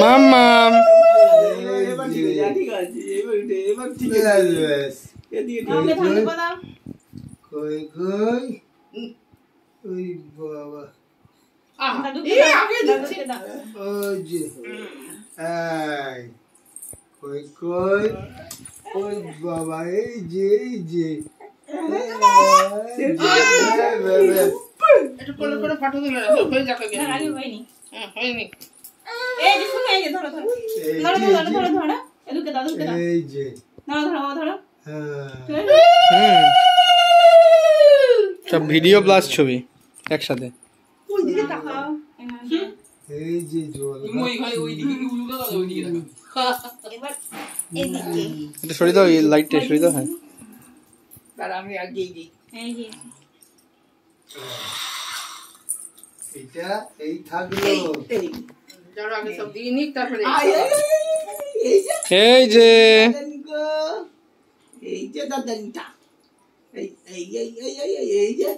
মাম্মাম কই কই ওই বাবা ওই যে কই কই ওই বাবা এই যে একটু কোলে করে ফটো তুলে হয়ে যাবে না আগে হয়নি হয়নি এই যে শুনে এই যে ধরো এদিকে দাও এই যে ধরো সব ভিডিও প্লাস ছবি একসাথে ওই দিকে তাকাও এই যে জল ওই দিকে উল্টো দাও ওই দিকে এবার এদিকে এটা সরিয়ে দাও এই লাইটটা সরিয়ে দাও হ্যাঁ তার আমি আগে দিই এই যে এটা এই থাকলো যারা আগে সব দিয়ে নিক তারপরে এই যে দাদাটা এই যে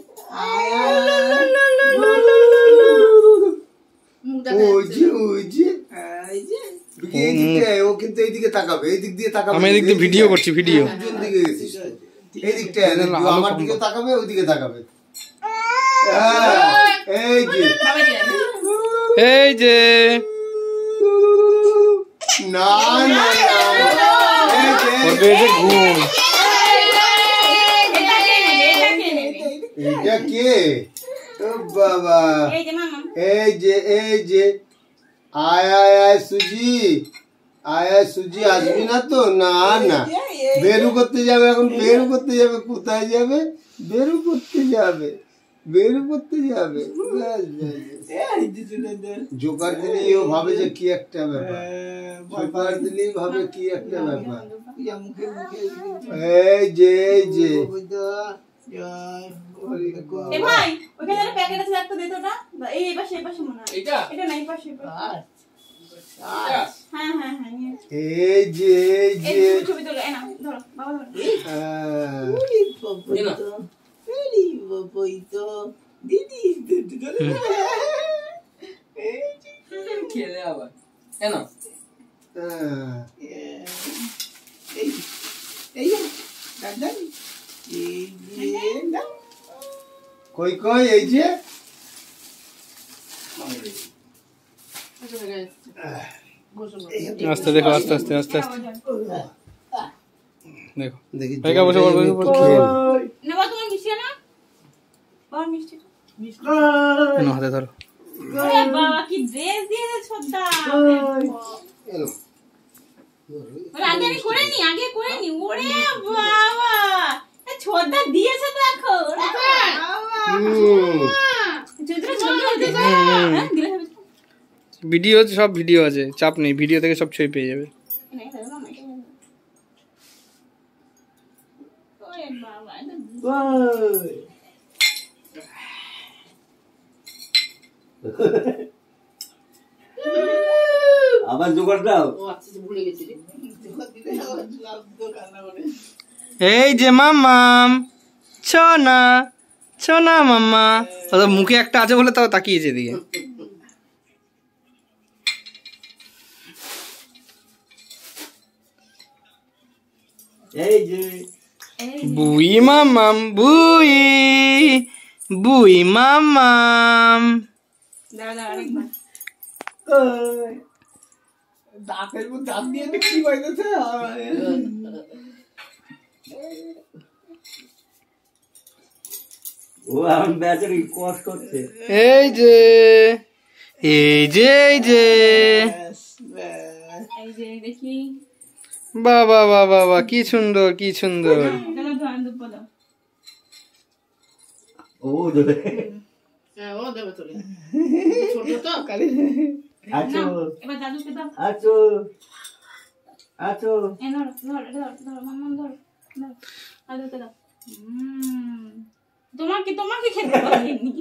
ও কিন্তু এইদিকে তাকাবে এই দিক দিয়ে তাকাবে আমি এদিক দিয়ে ভিডিও করছি ভিডিও কোন দিকে গেছিস এই দিকটা আমার দিকে তাকাবে ওইদিকে তাকাবে এই যে এই যে না না ওর পেটে ঘুম এটা কে ও বাবা এই যে আয় সুজি আসবি না তো না না বেরু করতে যাবে এখন বেরু করতে যাবে কোথায় যাবে বেরু করতে যাবে জোকার দিলেই ও ভাবে যে কি একটা ব্যাপার জোকার দিলেই ভাবে কি একটা ব্যাপার এই যে ভাই ওখানে একটা প্যাকেট আছে একটা দে তো না এই পাশে মনে হয় এটা নাই পাশে হ্যাঁ এই যে ছবি তোলো না ধরো বাবা ধরো দিদি খেলে আবার কেন কই এই যে আস্তে দেখো আস্তে দেখো দেখি বসে নেবা তুমি মিষ্টি না বাবা মিষ্টি হাতে ধরো আরে বাবা কি ড্রেস দিয়েছে ছোটদা এলো আগে করে নি ওরে বাবা এই ছোটদা দিয়েছে দেখো ভিডিও সব ভিডিও আছে চাপ নেই ভিডিও থেকে সব ছবি পেয়ে যাবে আবার জোগাড় দাও ভুলে গেছি এই যে মাম্মাম ছোনা মাম্মা মুখে একটা আছে বলে তাও তাকিয়েছে এদিকে এই যে বুই মাম্মাম বুই মাম্মাম দাদা আরেকবার দাঁতের মধ্যে দাঁত দিয়ে কি বাইতেছে ও এখন বেচারি কষ্ট করছে এই যে দেখি বাবা বাবা কি সুন্দর ও দেবে ও দেবে তোলে তো আছো এবার দাদুকে দাও। আছো আছো এ ধরো ধরো ধরো ধরো মাম্মা ধরো ধরো দাদুকে দাও। তোমাকে খেতে পারিনি।